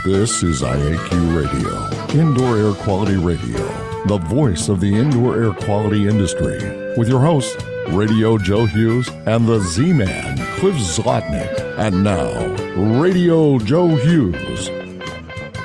This is IAQ Radio, Indoor Air Quality Radio, the voice of the indoor air quality industry, with your hosts, Radio Joe Hughes and the Z-Man, Cliff Zlotnick. And now, Radio Joe Hughes.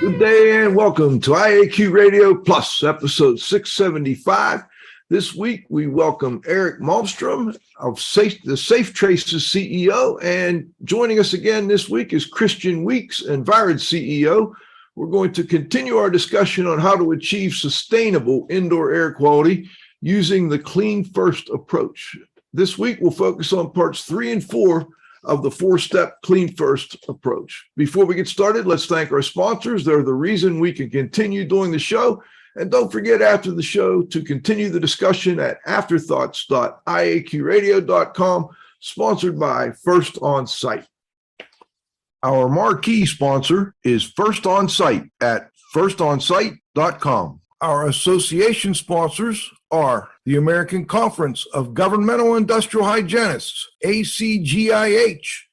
Good day and welcome to IAQ Radio Plus, episode 675. This week, we welcome Erik Malmstrom of the SafeTraces CEO, and joining us again this week is Christian Weeks, Envirid CEO. We're going to continue our discussion on how to achieve sustainable indoor air quality using the Clean First approach. This week, we'll focus on parts 3 and 4 of the 4-step Clean First approach. Before we get started, let's thank our sponsors. They're the reason we can continue doing the show. And don't forget after the show to continue the discussion at afterthoughts.iaqradio.com, sponsored by First On Site. Our marquee sponsor is First On Site at firstonsite.com. Our association sponsors are the American Conference of Governmental Industrial Hygienists, ACGIH.org,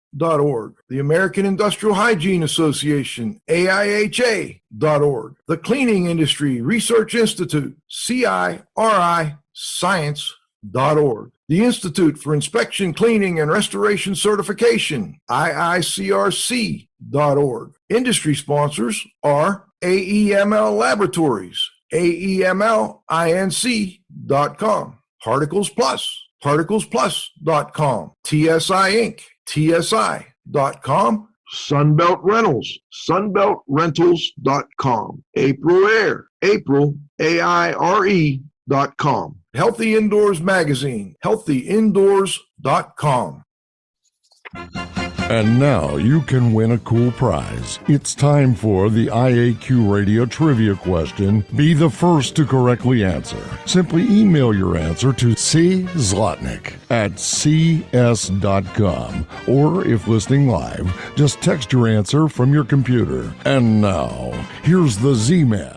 the American Industrial Hygiene Association, AIHA.org, the Cleaning Industry Research Institute, CIRI Science.org, the Institute for Inspection, Cleaning, and Restoration Certification, IICRC.org. Industry sponsors are AEML Laboratories, AEMLINC.com, Particles Plus, ParticlesPlus.com, TSI Inc., TSI.com, Sunbelt Rentals, SunbeltRentals.com, April Air, April, AIRE.com, Healthy Indoors Magazine, HealthyIndoors.com. And now you can win a cool prize. It's time for the IAQ Radio Trivia question. Be the first to correctly answer. Simply email your answer to czlotnick@cs.com. Or if listening live, just text your answer from your computer. And now, here's the Z-Man.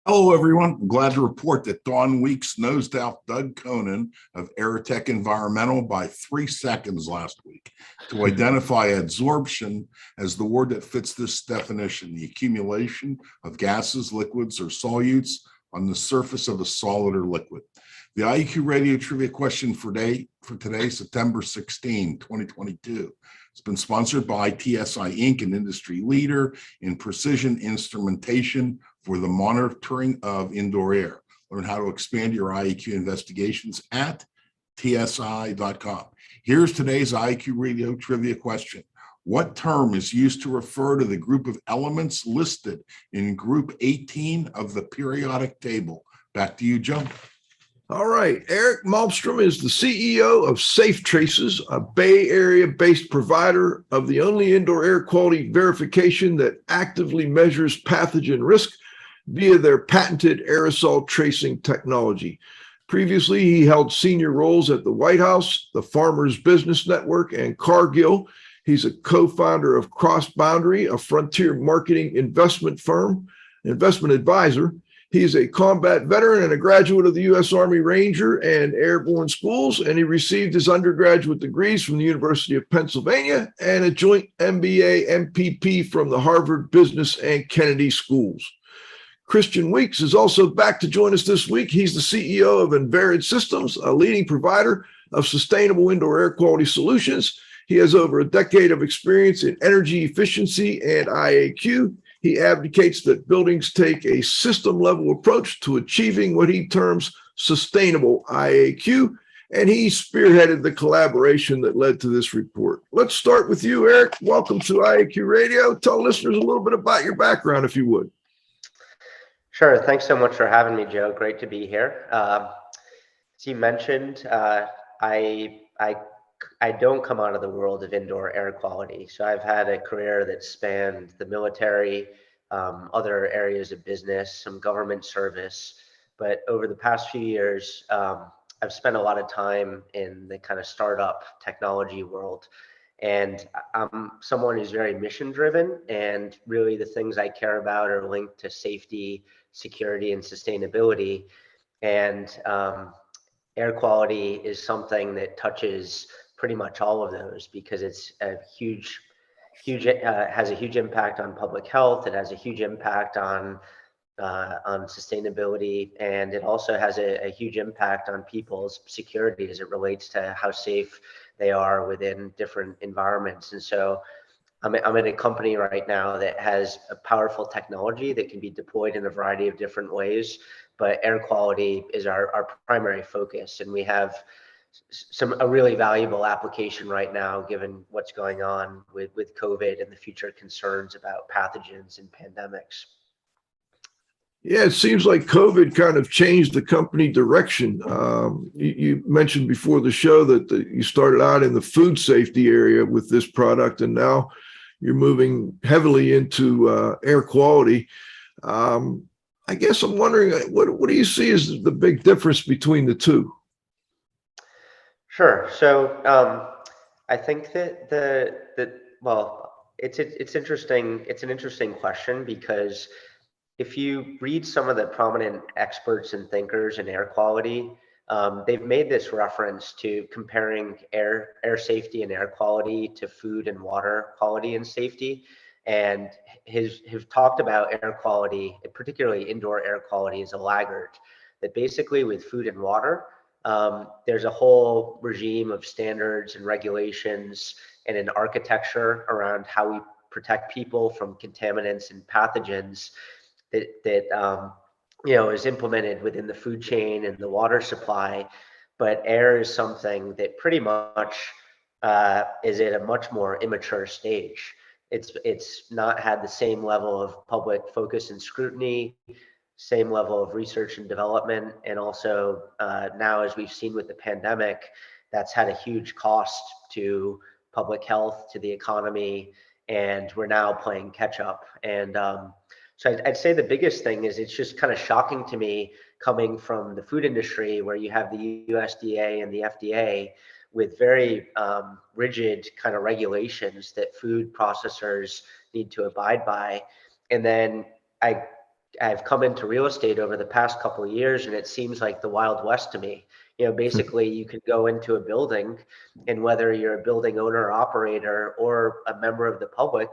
Hello, everyone. I'm glad to report that Dawn Weeks nosed out Doug Conan of Aerotech Environmental by 3 seconds last week to identify adsorption as the word that fits this definition, the accumulation of gases, liquids, or solutes on the surface of a solid or liquid. The IEQ Radio Trivia question for today, September 16, 2022. It's been sponsored by TSI Inc., an industry leader in precision instrumentation for the monitoring of indoor air. Learn how to expand your IEQ investigations at tsi.com. Here's today's IEQ Radio Trivia question. What term is used to refer to the group of elements listed in Group 18 of the periodic table? Back to you, Joe. All right, Erik Malmstrom is the CEO of SafeTraces, a Bay Area-based provider of the only indoor air quality verification that actively measures pathogen risk via their patented aerosol tracing technology. Previously, he held senior roles at the White House, the Farmers Business Network, and Cargill. He's a co-founder of CrossBoundary, a frontier marketing investment advisor. He's a combat veteran and a graduate of the U.S. Army Ranger and Airborne Schools, and he received his undergraduate degrees from the University of Pennsylvania and a joint M.B.A. M.P.P. from the Harvard Business and Kennedy Schools. Christian Weeks is also back to join us this week. He's the CEO of Envirid Systems, a leading provider of sustainable indoor air quality solutions. He has over a decade of experience in energy efficiency and IAQ. He advocates that buildings take a system-level approach to achieving what he terms sustainable IAQ, and he spearheaded the collaboration that led to this report. Let's start with you, Erik. Welcome to IAQ Radio. Tell listeners a little bit about your background, if you would. Sure. Thanks so much for having me, Joe. Great to be here. As you mentioned, I don't come out of the world of indoor air quality. So I've had a career that spanned the military, other areas of business, some government service. But over the past few years, I've spent a lot of time in the kind of startup technology world. And I'm someone who's very mission driven, and really the things I care about are linked to safety, security, and sustainability. And air quality is something that touches pretty much all of those because it's a huge has a huge impact on public health. It has a huge impact on sustainability, and it also has a huge impact on people's security as it relates to how safe they are within different environments. And so I'm in a company right now that has a powerful technology that can be deployed in a variety of different ways, but air quality is our primary focus. And we have a really valuable application right now, given what's going on with COVID and the future concerns about pathogens and pandemics. Yeah, it seems like COVID kind of changed the company direction. You mentioned before the show that you started out in the food safety area with this product, and now you're moving heavily into air quality. I guess I'm wondering, what do you see as the big difference between the two? Sure. So I think well, it's interesting. It's an interesting question, because if you read some of the prominent experts and thinkers in air quality, they've made this reference to comparing air safety and air quality to food and water quality and safety, and have talked about air quality, particularly indoor air quality, as a laggard. That basically with food and water, there's a whole regime of standards and regulations and an architecture around how we protect people from contaminants and pathogens that is implemented within the food chain and the water supply. But air is something that pretty much is at a much more immature stage. It's not had the same level of public focus and scrutiny, same level of research and development, and also now, as we've seen with the pandemic, that's had a huge cost to public health, to the economy, and we're now playing catch up. And so I'd say the biggest thing is it's just kind of shocking to me, coming from the food industry, where you have the USDA and the FDA with very rigid kind of regulations that food processors need to abide by. And then I've come into real estate over the past couple of years, and it seems like the Wild West to me. Basically, you can go into a building, and whether you're a building owner or operator or a member of the public,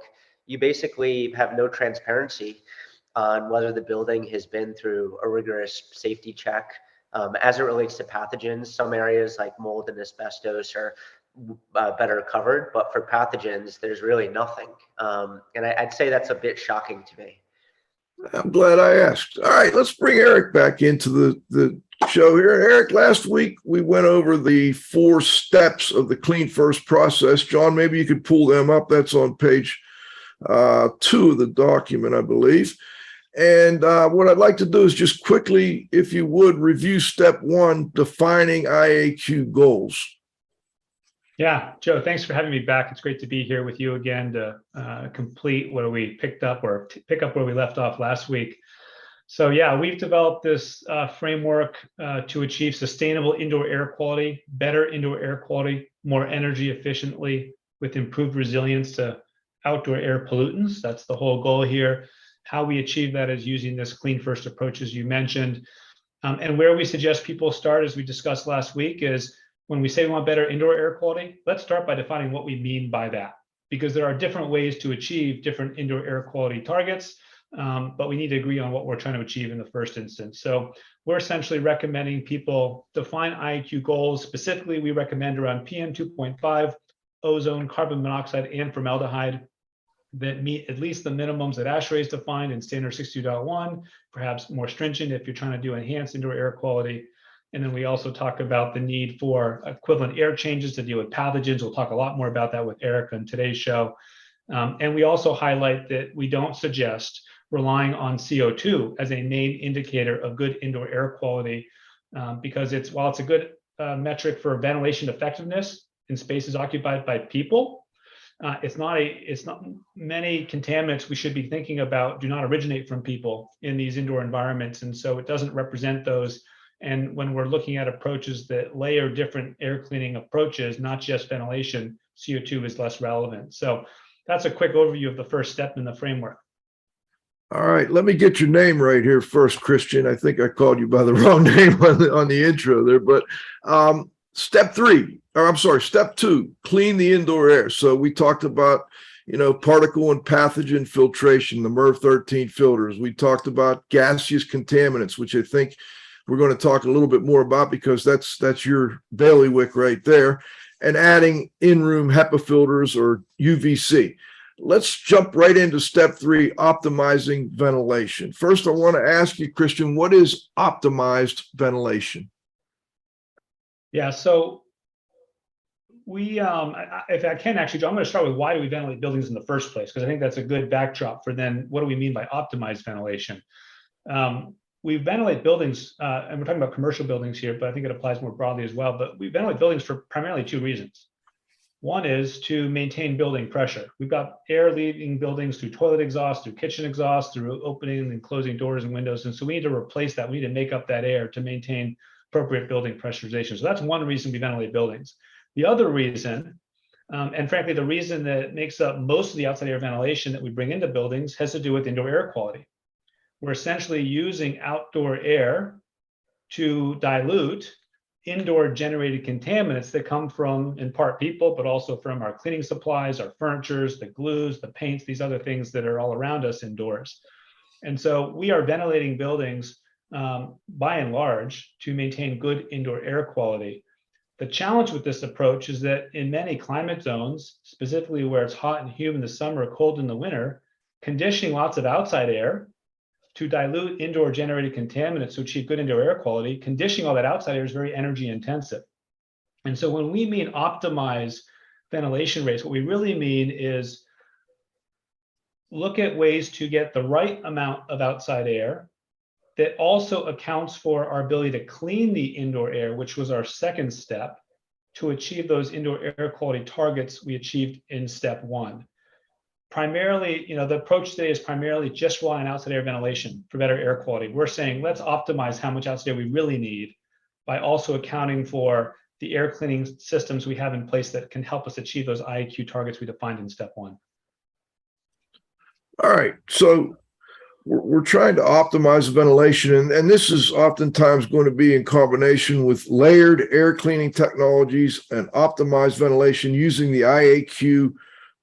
you basically have no transparency on whether the building has been through a rigorous safety check. As it relates to pathogens, some areas like mold and asbestos are better covered, but for pathogens, there's really nothing. And I'd say that's a bit shocking to me. I'm glad I asked. All right, let's bring Erik back into the show here. Erik, last week we went over the 4 steps of the Clean First process. John, maybe you could pull them up. That's on page 2 of the document, I believe. And what I'd like to do is just quickly, if you would, review step 1, defining IAQ goals. Yeah, Joe, thanks for having me back. It's great to be here with you again to complete where we picked up, or pick up where we left off last week. So yeah, we've developed this framework to achieve sustainable indoor air quality, better indoor air quality, more energy efficiently, with improved resilience to outdoor air pollutants. That's the whole goal here. How we achieve that is using this Clean First approach, as you mentioned. And where we suggest people start, as we discussed last week, is when we say we want better indoor air quality, let's start by defining what we mean by that, because there are different ways to achieve different indoor air quality targets, but we need to agree on what we're trying to achieve in the first instance. So we're essentially recommending people define IAQ goals. Specifically, we recommend around PM 2.5, ozone, carbon monoxide, and formaldehyde that meet at least the minimums that ASHRAE is defined in standard 62.1, perhaps more stringent if you're trying to do enhanced indoor air quality. And then we also talk about the need for equivalent air changes to deal with pathogens. We'll talk a lot more about that with Erik on today's show. And we also highlight that we don't suggest relying on CO2 as a main indicator of good indoor air quality, because while it's a good metric for ventilation effectiveness in spaces occupied by people, it's not many contaminants we should be thinking about do not originate from people in these indoor environments, and so it doesn't represent those. And when we're looking at approaches that layer different air cleaning approaches, not just ventilation, CO2 is less relevant. So that's a quick overview of the first step in the framework. All right, let me get your name right here first, Christian. I think I called you by the wrong name on the intro there, but step 2, clean the indoor air. So we talked about particle and pathogen filtration, the MERV 13 filters. We talked about gaseous contaminants, which I think we're going to talk a little bit more about because that's your bailiwick right there, and adding in-room HEPA filters or UVC. Let's jump right into step 3, optimizing ventilation. First, I want to ask you, Christian, what is optimized ventilation? Yeah, so we, if I can actually, I'm going to start with why do we ventilate buildings in the first place? Because I think that's a good backdrop for then what do we mean by optimized ventilation? We ventilate buildings, and we're talking about commercial buildings here, but I think it applies more broadly as well. But we ventilate buildings for primarily 2 reasons. One is to maintain building pressure. We've got air leaving buildings through toilet exhaust, through kitchen exhaust, through opening and closing doors and windows. And so we need to replace that. We need to make up that air to maintain appropriate building pressurization. So that's one reason we ventilate buildings. The other reason, and frankly, the reason that makes up most of the outside air ventilation that we bring into buildings has to do with indoor air quality. We're essentially using outdoor air to dilute indoor generated contaminants that come from, in part, people, but also from our cleaning supplies, our furnitures, the glues, the paints, these other things that are all around us indoors. And so we are ventilating buildings by and large to maintain good indoor air quality. The challenge with this approach is that in many climate zones, specifically where it's hot and humid in the summer, cold in the winter, conditioning lots of outside air to dilute indoor generated contaminants to achieve good indoor air quality, conditioning all that outside air is very energy intensive. And so when we mean optimize ventilation rates, what we really mean is look at ways to get the right amount of outside air that also accounts for our ability to clean the indoor air, which was our second step, to achieve those indoor air quality targets we achieved in step 1. Primarily, the approach today is primarily just relying on outside air ventilation for better air quality. We're saying let's optimize how much outside air we really need by also accounting for the air cleaning systems we have in place that can help us achieve those IAQ targets we defined in step 1. All right, so we're trying to optimize ventilation, and this is oftentimes going to be in combination with layered air cleaning technologies and optimized ventilation using the IAQ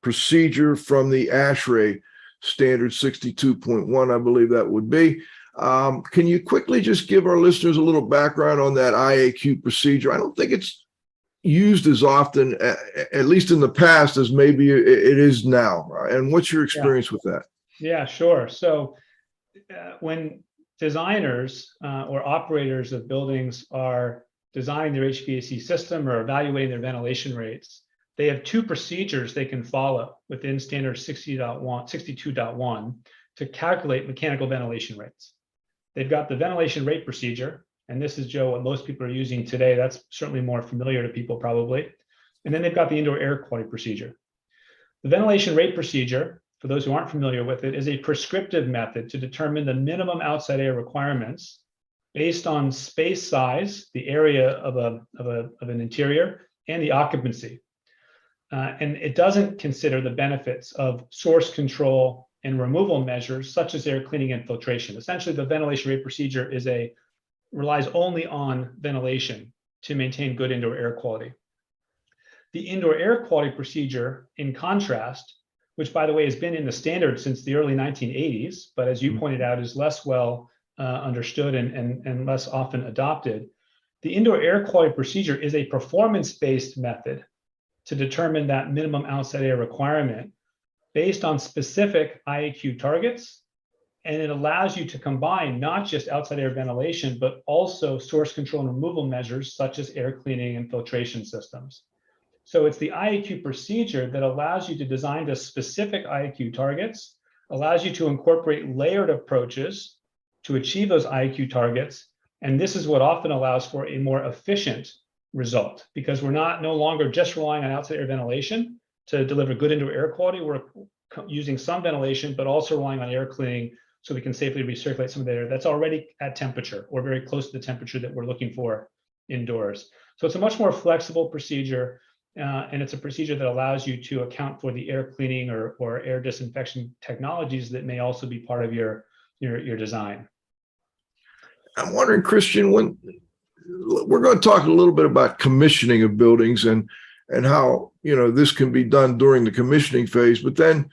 procedure from the ASHRAE standard 62.1, I believe that would be. Can you quickly just give our listeners a little background on that IAQ procedure? I don't think it's used as often, at least in the past, as maybe it is now. And what's your experience with that? Yeah, sure. So when designers or operators of buildings are designing their HVAC system or evaluating their ventilation rates, they have 2 procedures they can follow within standard 62.1 to calculate mechanical ventilation rates. They've got the ventilation rate procedure, and this is, Joe, what most people are using today. That's certainly more familiar to people probably. And then they've got the indoor air quality procedure. The ventilation rate procedure, for those who aren't familiar with it, is a prescriptive method to determine the minimum outside air requirements based on space size, the area of an interior, and the occupancy. And it doesn't consider the benefits of source control and removal measures such as air cleaning and filtration. Essentially, the ventilation rate procedure relies only on ventilation to maintain good indoor air quality. The indoor air quality procedure, in contrast, which by the way has been in the standard since the early 1980s, but as you pointed out is less well understood and less often adopted, the indoor air quality procedure is a performance-based method to determine that minimum outside air requirement based on specific IAQ targets. And it allows you to combine not just outside air ventilation, but also source control and removal measures such as air cleaning and filtration systems. So it's the IAQ procedure that allows you to design to specific IAQ targets, allows you to incorporate layered approaches to achieve those IAQ targets. And this is what often allows for a more efficient result, because we're no longer just relying on outside air ventilation to deliver good indoor air quality. We're using some ventilation, but also relying on air cleaning so we can safely recirculate some of the air that's already at temperature or very close to the temperature that we're looking for indoors. So it's a much more flexible procedure, and it's a procedure that allows you to account for the air cleaning or air disinfection technologies that may also be part of your design. I'm wondering, Christian, when we're going to talk a little bit about commissioning of buildings, and and how, this can be done during the commissioning phase. But then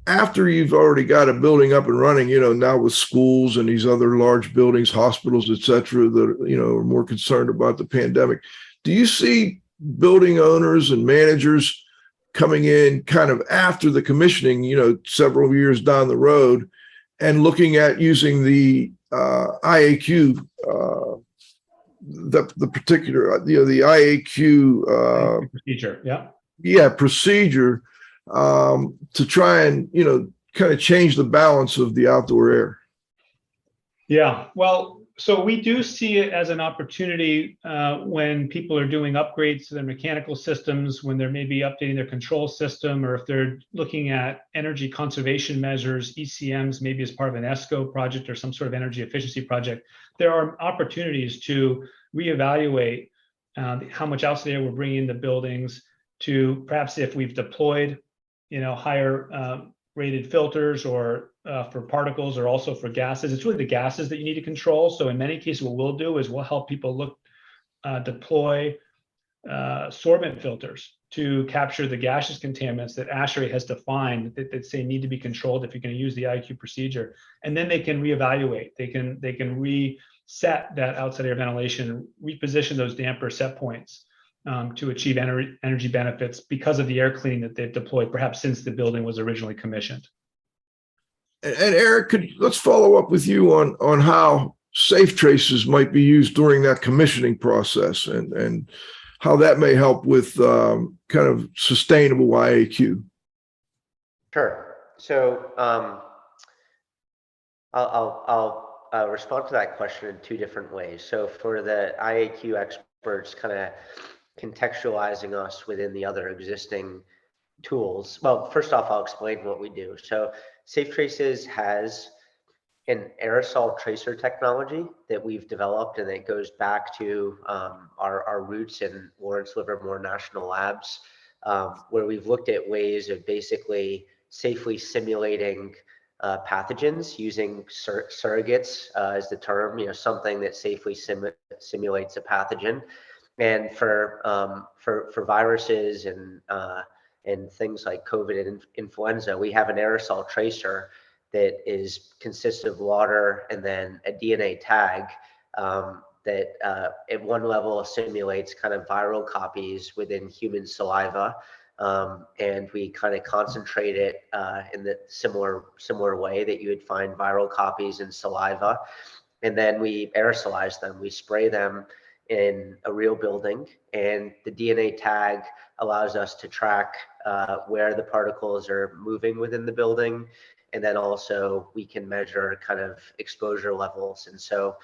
after you've already got a building up and running, now with schools and these other large buildings, hospitals, et cetera, that, are more concerned about the pandemic, do you see building owners and managers coming in kind of after the commissioning, several years down the road, and looking at using the IAQ, the particular, the IAQ procedure, procedure, to try and, kind of change the balance of the outdoor air? Yeah, well, so we do see it as an opportunity when people are doing upgrades to their mechanical systems, when they're maybe updating their control system, or if they're looking at energy conservation measures, ECMs, maybe as part of an ESCO project or some sort of energy efficiency project. There are opportunities to reevaluate how much outside air we're bringing in the buildings, to perhaps if we've deployed, higher rated filters, or for particles, or also for gases. It's really the gases that you need to control. So in many cases, what we'll do is we'll help people deploy sorbent filters to capture the gaseous contaminants that ASHRAE has defined that say need to be controlled if you're going to use the IAQ procedure. And then they can reevaluate. They can reset that outside air ventilation, reposition those damper set points to achieve energy benefits because of the air cleaning that they've deployed, perhaps since the building was originally commissioned. And Eric, let's follow up with you on how SafeTraces might be used during that commissioning process, and how that may help with kind of sustainable IAQ. Sure. So I'll respond to that question in two different ways. So for the IAQ experts, kind of contextualizing us within the other existing tools. Well, first off, I'll explain what we do. So SafeTraces has an aerosol tracer technology that we've developed, and it goes back to our roots in Lawrence Livermore National Labs, where we've looked at ways of basically safely simulating pathogens using surrogates is the term, something that safely simulates a pathogen. And for viruses and things like COVID and influenza, we have an aerosol tracer that consists of water and then a DNA tag that at one level simulates kind of viral copies within human saliva, and we kind of concentrate it in the similar way that you would find viral copies in saliva, and then we aerosolize them. We spray them in a real building, and the DNA tag allows us to track where the particles are moving within the building, and then also we can measure kind of exposure levels. And so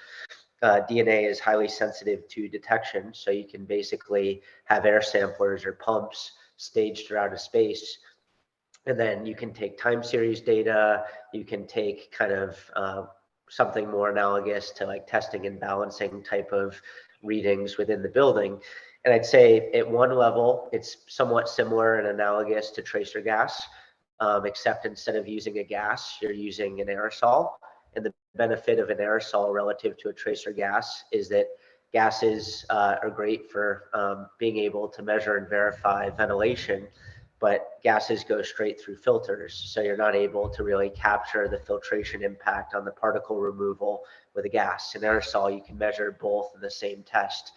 DNA is highly sensitive to detection, so you can basically have air samplers or pumps staged throughout a space, and then you can take time series data, you can take kind of something more analogous to like testing and balancing type of readings within the building. And I'd say at one level, it's somewhat similar and analogous to tracer gas, except instead of using a gas, you're using an aerosol. And the benefit of an aerosol relative to a tracer gas is that gases are great for being able to measure and verify ventilation, but gases go straight through filters. So you're not able to really capture the filtration impact on the particle removal with a gas. An aerosol, you can measure both in the same test.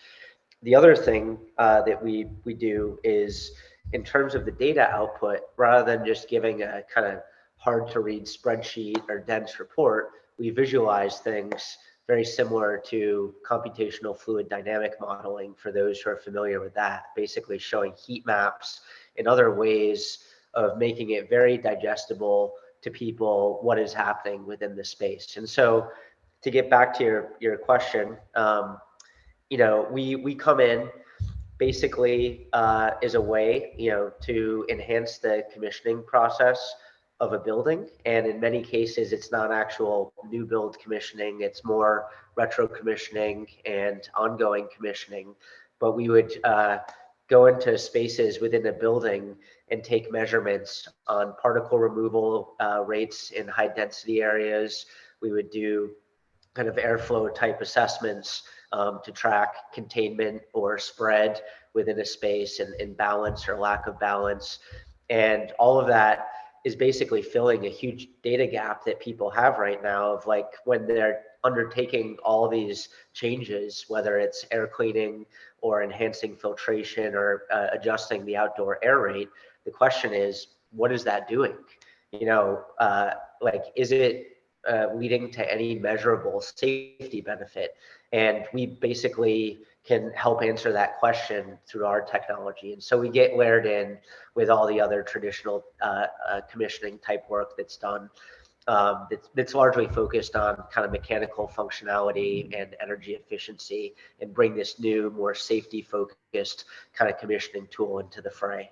The other thing that we do is, in terms of the data output, rather than just giving a kind of hard to read spreadsheet or dense report, we visualize things very similar to computational fluid dynamic modeling, for those who are familiar with that, basically showing heat maps and other ways of making it very digestible to people what is happening within the space. And so to get back to your question, we come in basically as a way, to enhance the commissioning process of a building. And in many cases, it's not actual new build commissioning, it's more retro commissioning and ongoing commissioning. But we would go into spaces within a building and take measurements on particle removal rates in high density areas. We would do kind of airflow type assessments to track containment or spread within a space and balance or lack of balance. And all of that is basically filling a huge data gap that people have right now of like when they're undertaking all these changes, whether it's air cleaning or enhancing filtration or adjusting the outdoor air rate, the question is, what is that doing? Like, is it leading to any measurable safety benefit? And we basically can help answer that question through our technology. And so we get layered in with all the other traditional commissioning type work that's done. That's largely focused on kind of mechanical functionality and energy efficiency, and bring this new, more safety focused kind of commissioning tool into the fray.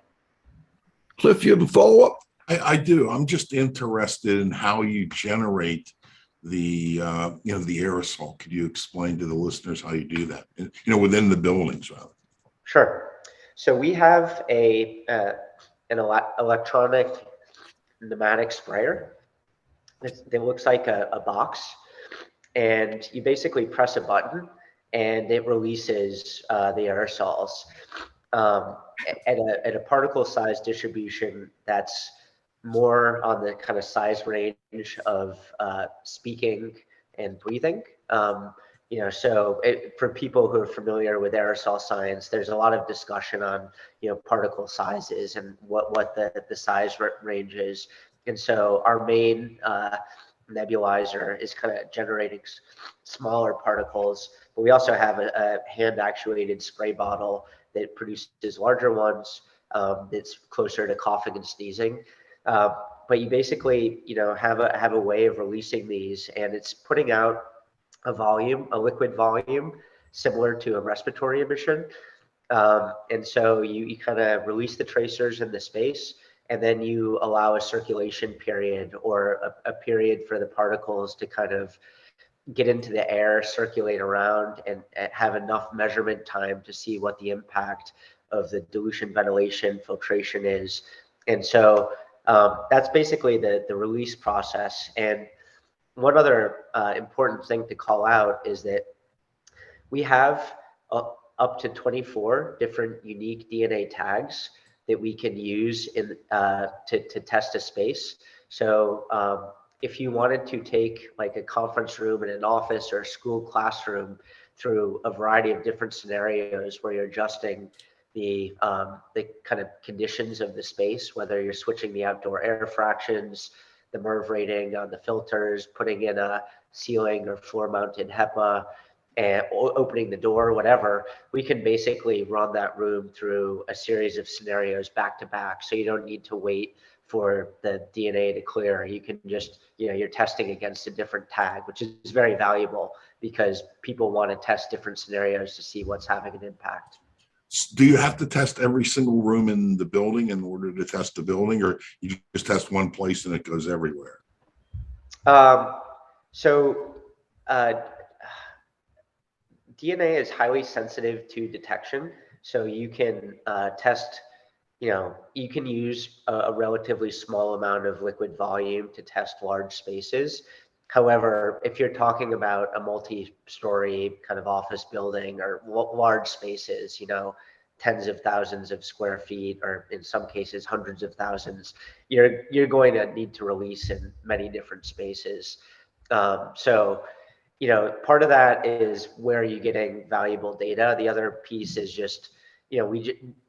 Cliff, you have a follow-up? I do. I'm just interested in how you generate the the aerosol. Could you explain to the listeners how you do that? Within the buildings, rather. Sure. So we have an electronic pneumatic sprayer that looks like a box, and you basically press a button and it releases the aerosols at a particle size distribution that's more on the kind of size range of speaking and breathing. So for people who are familiar with aerosol science, there's a lot of discussion on particle sizes and what the size range is. And so our main nebulizer is kind of generating smaller particles, but we also have a hand actuated spray bottle that produces larger ones that's closer to coughing and sneezing. But you basically, have a way of releasing these, and it's putting out a liquid volume similar to a respiratory emission. And so you kind of release the tracers in the space, and then you allow a circulation period or a period for the particles to kind of get into the air, circulate around, and have enough measurement time to see what the impact of the dilution, ventilation, filtration is. And so that's basically the release process. And one other important thing to call out is that we have up to 24 different unique DNA tags that we can use to test a space. So if you wanted to take like a conference room in an office or a school classroom through a variety of different scenarios where you're adjusting the kind of conditions of the space, whether you're switching the outdoor air fractions, the MERV rating on the filters, putting in a ceiling or floor mounted HEPA, and opening the door, whatever, we can basically run that room through a series of scenarios back to back. So you don't need to wait for the DNA to clear. You can just, you're testing against a different tag, which is very valuable because people want to test different scenarios to see what's having an impact. Do you have to test every single room in the building in order to test the building, or you just test one place and it goes everywhere? DNA is highly sensitive to detection, so you can test, you can use a relatively small amount of liquid volume to test large spaces. However, if you're talking about a multi-story kind of office building or large spaces, tens of thousands of square feet, or in some cases hundreds of thousands, you're going to need to release in many different spaces. Part of that is where you're getting valuable data. The other piece is just,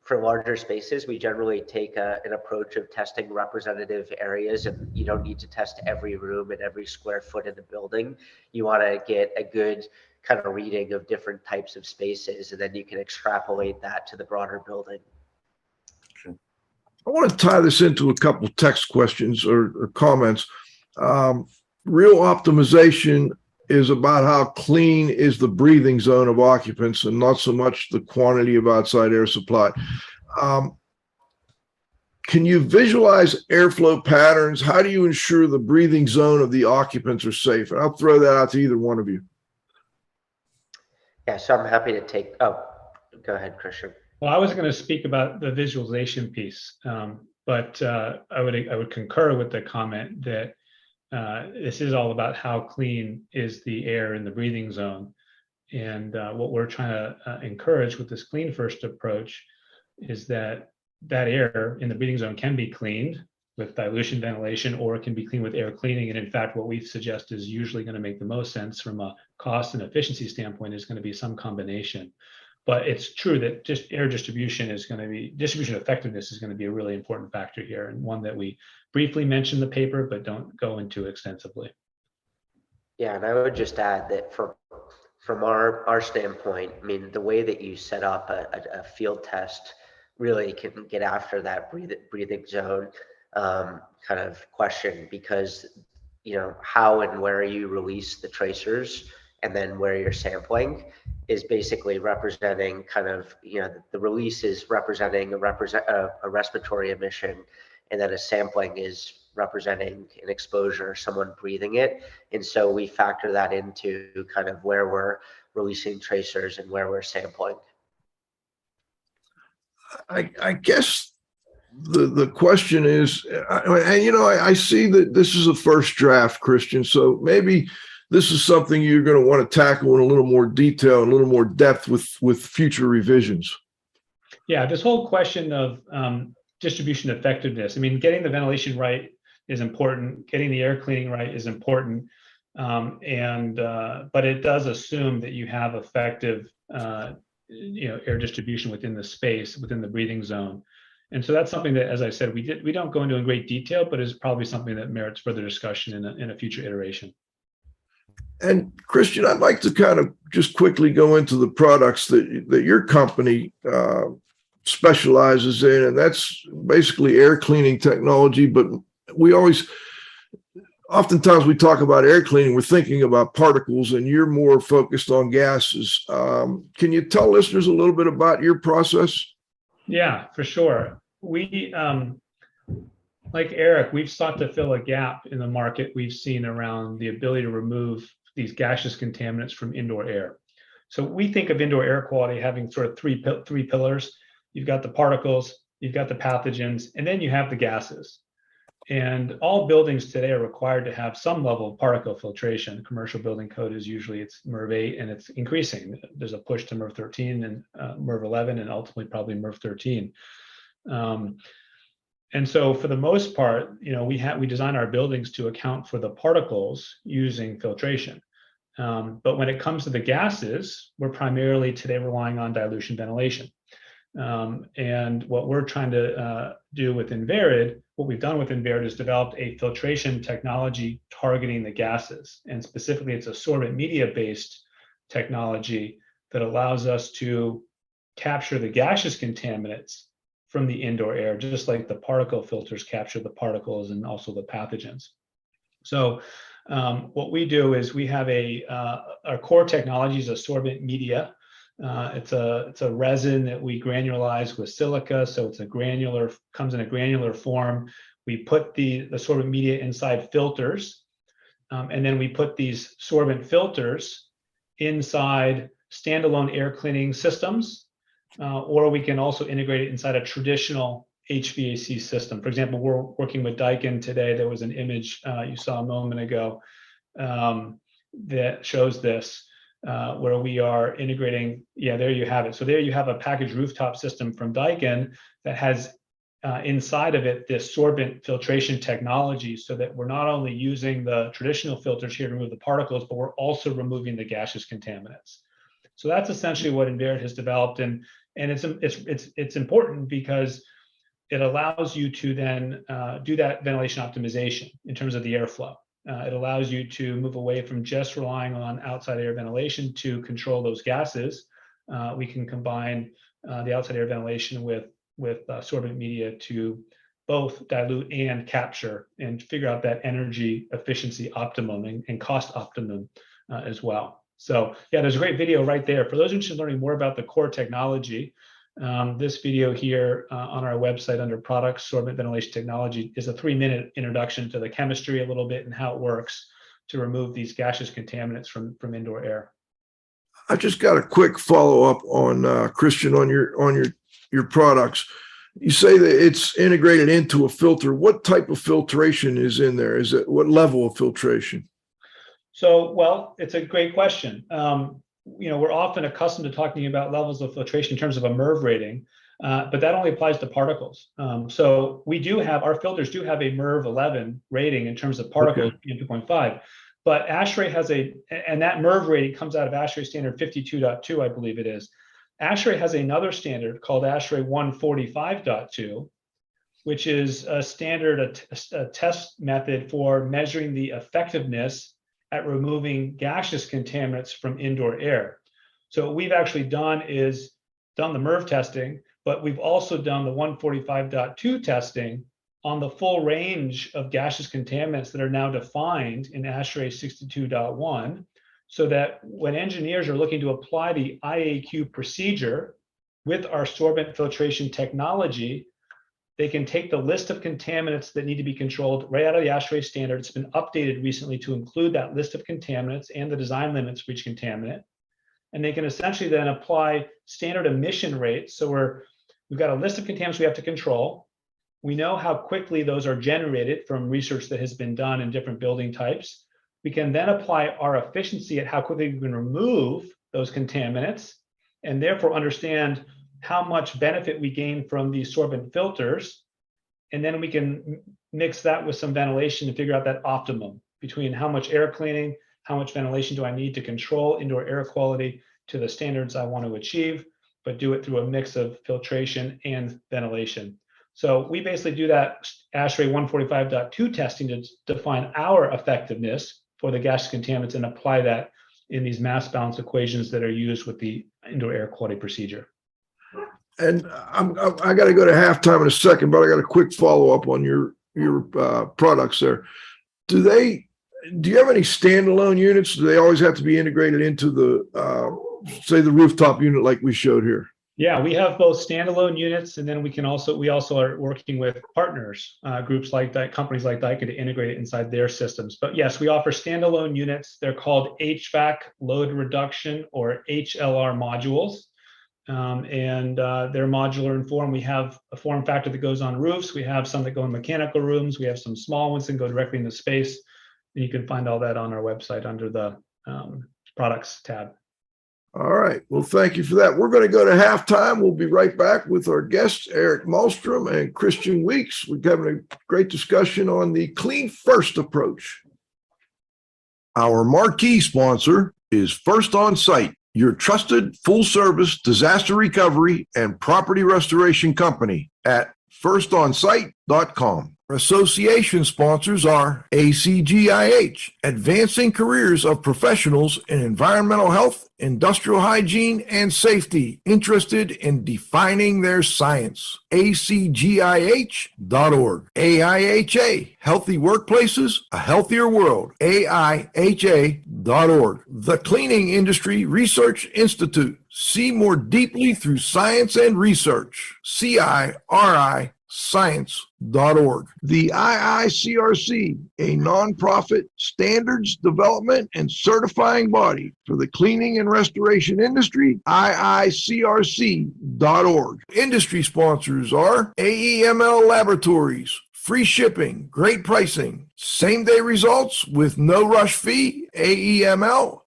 for larger spaces, we generally take an approach of testing representative areas, and you don't need to test every room and every square foot in the building. You want to get a good kind of reading of different types of spaces, and then you can extrapolate that to the broader building. I want to tie this into a couple text questions or comments. Real optimization is about how clean is the breathing zone of occupants and not so much the quantity of outside air supply. Can you visualize airflow patterns? How do you ensure the breathing zone of the occupants are safe? And I'll throw that out to either one of you. Yeah, so I'm happy to take, go ahead, Christian. Well, I was going to speak about the visualization piece, but I would concur with the comment that this is all about how clean is the air in the breathing zone. And what we're trying to encourage with this clean first approach is that air in the breathing zone can be cleaned with dilution ventilation, or it can be cleaned with air cleaning. And in fact, what we suggest is usually going to make the most sense from a cost and efficiency standpoint is going to be some combination. But it's true that just air distribution effectiveness is going to be a really important factor here, and one that we briefly mention in the paper, but don't go into extensively. Yeah, and I would just add that from our standpoint, I mean, the way that you set up a field test really can get after that breathing zone kind of question, because how and where you release the tracers and then where you're sampling is basically representing kind of, the release is representing a respiratory emission, and then a sampling is representing an exposure, someone breathing it. And so we factor that into kind of where we're releasing tracers and where we're sampling. I guess the question is, I see that this is a first draft, Christian, so maybe this is something you're going to want to tackle in a little more detail, a little more depth with future revisions. Yeah, this whole question of distribution effectiveness, I mean, getting the ventilation right is important, getting the air cleaning right is important, but it does assume that you have effective air distribution within the space, within the breathing zone. And so that's something that, as I said, we don't go into in great detail, but is probably something that merits further discussion in a future iteration. And Christian, I'd like to kind of just quickly go into the products that your company specializes in, and that's basically air cleaning technology. But oftentimes we talk about air cleaning, we're thinking about particles, and you're more focused on gases. Can you tell listeners a little bit about your process? Yeah, for sure. We, like Erik, we've sought to fill a gap in the market we've seen around the ability to remove these gaseous contaminants from indoor air. So we think of indoor air quality having sort of three pillars. You've got the particles, you've got the pathogens, and then you have the gases. And all buildings today are required to have some level of particle filtration. Commercial building code is usually it's MERV 8, and it's increasing. There's a push to MERV 13 and MERV 11, and ultimately probably MERV 13. And so for the most part, we design our buildings to account for the particles using filtration. But when it comes to the gases, we're primarily today relying on dilution ventilation. And what we're trying to do with Invarid, what we've done with Invarid is developed a filtration technology targeting the gases. And specifically, it's a sorbent media-based technology that allows us to capture the gaseous contaminants from the indoor air, just like the particle filters capture the particles and also the pathogens. So what we do is we have our core technology is a sorbent media. It's a resin that we granularize with silica, so comes in a granular form. We put the sorbent media inside filters, and then we put these sorbent filters inside standalone air cleaning systems, or we can also integrate it inside a traditional HVAC system. For example, we're working with Daikin today. There was an image you saw a moment ago that shows this, where we are integrating, there you have it. So there you have a packaged rooftop system from Daikin that has inside of it this sorbent filtration technology, so that we're not only using the traditional filters here to remove the particles, but we're also removing the gaseous contaminants. So that's essentially what Invarid has developed, and it's important because it allows you to then do that ventilation optimization in terms of the airflow. It allows you to move away from just relying on outside air ventilation to control those gases. We can combine the outside air ventilation with sorbent media to both dilute and capture and figure out that energy efficiency optimum and cost optimum as well. So there's a great video right there. For those interested in learning more about the core technology, this video here on our website under products, sorbent ventilation technology, is a 3-minute introduction to the chemistry a little bit and how it works to remove these gaseous contaminants from indoor air. I just got a quick follow-up on Christian on your products. You say that it's integrated into a filter. What type of filtration is in there? What level of filtration? So, well, it's a great question. we're often accustomed to talking about levels of filtration in terms of a MERV rating, but that only applies to particles. So our filters do have a MERV 11 rating in terms of particles, PM2.5, but ASHRAE has and that MERV rating comes out of ASHRAE standard 52.2, I believe it is. ASHRAE has another standard called ASHRAE 145.2, which is a standard, a test method for measuring the effectiveness at removing gaseous contaminants from indoor air. So what we've actually done is done the MERV testing, but we've also done the 145.2 testing on the full range of gaseous contaminants that are now defined in ASHRAE 62.1, so that when engineers are looking to apply the IAQ procedure with our sorbent filtration technology, they can take the list of contaminants that need to be controlled right out of the ASHRAE standard. It's been updated recently to include that list of contaminants and the design limits for each contaminant. And they can essentially then apply standard emission rates. So we've got a list of contaminants we have to control. We know how quickly those are generated from research that has been done in different building types. We can then apply our efficiency at how quickly we can remove those contaminants, and therefore understand how much benefit we gain from these sorbent filters. And then we can mix that with some ventilation to figure out that optimum between how much air cleaning, how much ventilation do I need to control indoor air quality to the standards I want to achieve, but do it through a mix of filtration and ventilation. So we basically do that ASHRAE 145.2 testing to define our effectiveness for the gaseous contaminants and apply that in these mass balance equations that are used with the indoor air quality procedure. And I got to go to halftime in a second, but I got a quick follow up on your products there. Do you have any standalone units? Do they always have to be integrated into the say the rooftop unit like we showed here? Yeah, we have both standalone units, and then we also are working with partners, groups like companies like Dyka to integrate it inside their systems. But yes, we offer standalone units. They're called HVAC load reduction or HLR modules, and they're modular in form. We have a form factor that goes on roofs. We have some that go in mechanical rooms. We have some small ones that go directly into space. And you can find all that on our website under the products tab. All right. Well, thank you for that. We're going to go to halftime. We'll be right back with our guests, Erik Malmstrom and Christian Weeks. We're having a great discussion on the Clean First approach. Our marquee sponsor is First On Site, your trusted full-service disaster recovery and property restoration company at firstonsite.com. Association sponsors are ACGIH, Advancing Careers of Professionals in Environmental Health, Industrial Hygiene, and Safety, interested in defining their science. ACGIH.org. AIHA, Healthy Workplaces, A Healthier World. AIHA.org. The Cleaning Industry Research Institute. See more deeply through science and research. CIRI. Science.org. The IICRC, a nonprofit standards development and certifying body for the cleaning and restoration industry, IICRC.org. Industry sponsors are AEML Laboratories, free shipping, great pricing, same-day results with no rush fee, AEMLinc.com.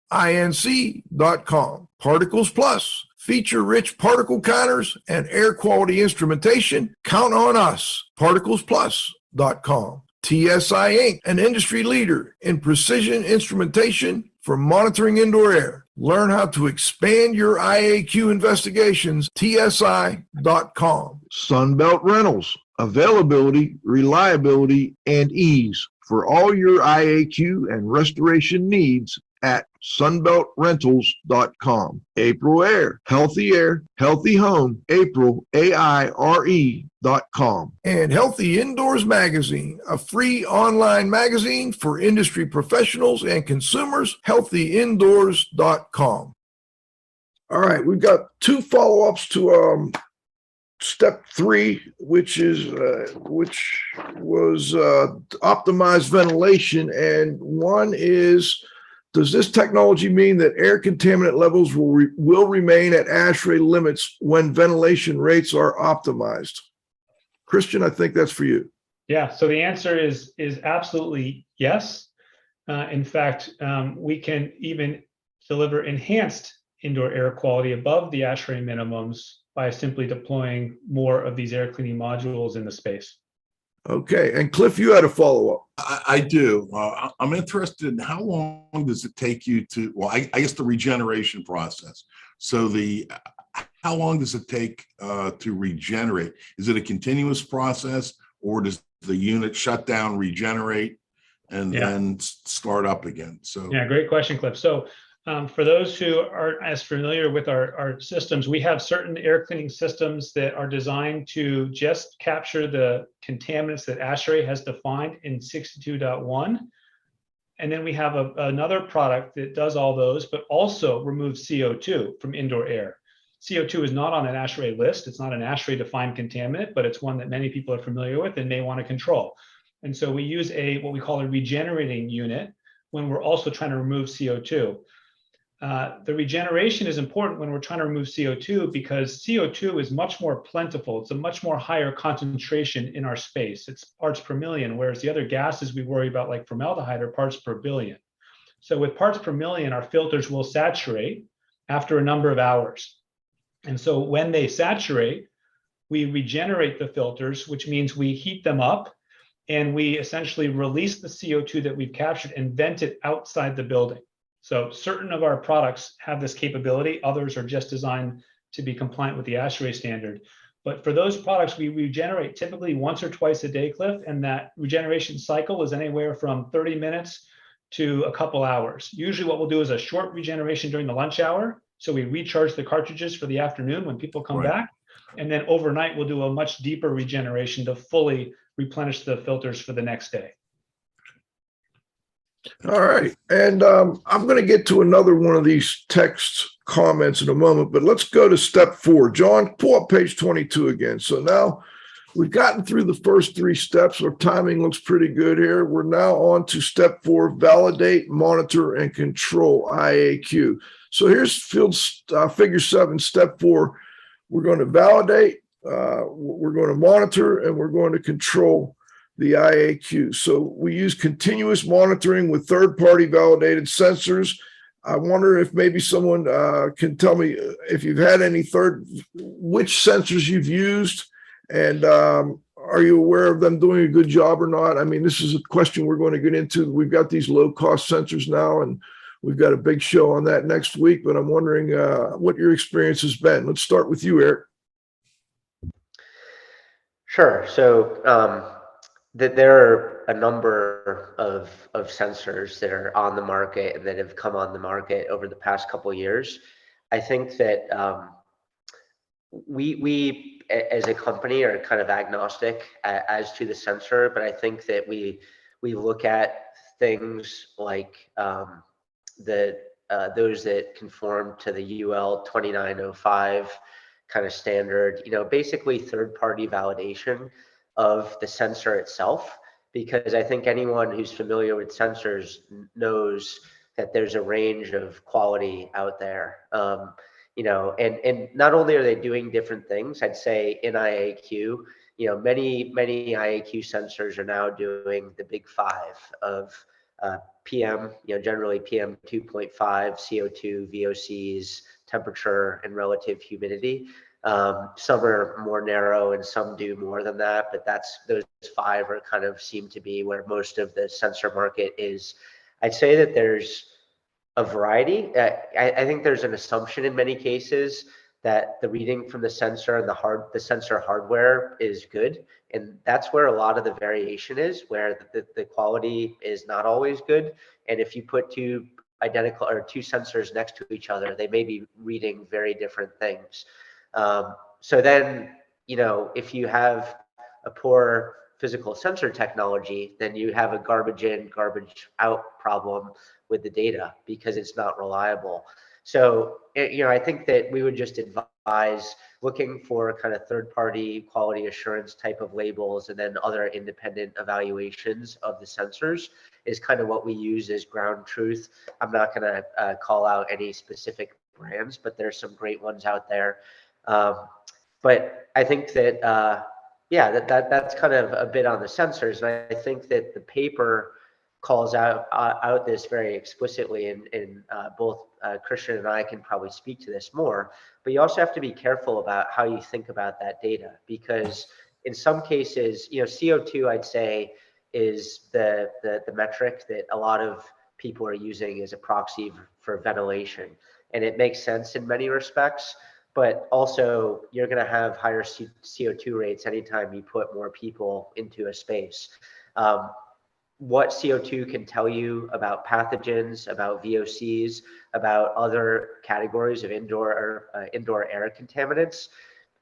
Particles Plus, feature-rich particle counters and air quality instrumentation. Count on us. ParticlesPlus.com. TSI Inc., an industry leader in precision instrumentation for monitoring indoor air. Learn how to expand your IAQ investigations. TSI.com. Sunbelt Rentals, availability, reliability, and ease for all your IAQ and restoration needs at sunbeltrentals.com. April Air, healthy home, April, AIRE.com. And Healthy Indoors Magazine, a free online magazine for industry professionals and consumers, healthyindoors.com. All right, we've got two follow-ups to step 3, which was optimized ventilation, and one is, does this technology mean that air contaminant levels will remain at ASHRAE limits when ventilation rates are optimized? Christian, I think that's for you. Yeah, so the answer is absolutely yes. In fact, we can even deliver enhanced indoor air quality above the ASHRAE minimums by simply deploying more of these air cleaning modules in the space. Okay, and Cliff, you had a follow-up. I do. I'm interested in how long does it take you to, well, I guess the regeneration process. So how long does it take to regenerate? Is it a continuous process, or does the unit shut down, regenerate, and then start up again? So yeah, great question, Cliff. So for those who aren't as familiar with our systems, we have certain air cleaning systems that are designed to just capture the contaminants that ASHRAE has defined in 62.1. And then we have another product that does all those, but also removes CO2 from indoor air. CO2 is not on an ASHRAE list. It's not an ASHRAE defined contaminant, but it's one that many people are familiar with and may want to control. And so we use what we call a regenerating unit when we're also trying to remove CO2. The regeneration is important when we're trying to remove CO2 because CO2 is much more plentiful. It's a much more higher concentration in our space. It's parts per million, whereas the other gases we worry about, like formaldehyde, are parts per billion. So with parts per million, our filters will saturate after a number of hours. And so when they saturate, we regenerate the filters, which means we heat them up and we essentially release the CO2 that we've captured and vent it outside the building. So certain of our products have this capability. Others are just designed to be compliant with the ASHRAE standard. But for those products, we regenerate typically once or twice a day, Cliff, and that regeneration cycle is anywhere from 30 minutes to a couple hours. Usually what we'll do is a short regeneration during the lunch hour. So we recharge the cartridges for the afternoon when people come back. And then overnight, we'll do a much deeper regeneration to fully replenish the filters for the next day. All right. And I'm going to get to another one of these text comments in a moment, but let's go to step 4. John, pull up page 22 again. So now we've gotten through the first 3 steps. Our timing looks pretty good here. We're now on to step 4, validate, monitor, and control IAQ. So here's figure 7, step 4. We're going to validate, we're going to monitor, and we're going to control the IAQ. So we use continuous monitoring with third-party validated sensors. I wonder if maybe someone can tell me if you've had which sensors you've used, and are you aware of them doing a good job or not? I mean, this is a question we're going to get into. We've got these low-cost sensors now, and we've got a big show on that next week, but I'm wondering what your experience has been. Let's start with you, Eric. Sure. So there are a number of sensors that are on the market and that have come on the market over the past couple of years. I think that we as a company are kind of agnostic as to the sensor, but I think that we look at things like those that conform to the UL 2905 kind of standard, basically third-party validation of the sensor itself, because I think anyone who's familiar with sensors knows that there's a range of quality out there. And not only are they doing different things, I'd say in IAQ, many IAQ sensors are now doing the big 5 of PM, generally PM 2.5, CO2, VOCs, temperature, and relative humidity. Some are more narrow and some do more than that, but those 5 are kind of seem to be where most of the sensor market is. I'd say that there's a variety. I think there's an assumption in many cases that the reading from the sensor and the sensor hardware is good, and that's where a lot of the variation is, where the quality is not always good. And if you put 2 sensors next to each other, they may be reading very different things. So then, if you have a poor physical sensor technology, then you have a garbage in, garbage out problem with the data because it's not reliable. So, I think that we would just advise looking for kind of third-party quality assurance type of labels and then other independent evaluations of the sensors is kind of what we use as ground truth. I'm not going to call out any specific brands, but there's some great ones out there. But I think that, that's kind of a bit on the sensors. And I think that the paper calls out this very explicitly, and both Christian and I can probably speak to this more, but you also have to be careful about how you think about that data, because in some cases, CO2, I'd say, is the metric that a lot of people are using as a proxy for ventilation. And it makes sense in many respects, but also you're going to have higher CO2 rates anytime you put more people into a space. What CO2 can tell you about pathogens, about VOCs, about other categories of indoor air contaminants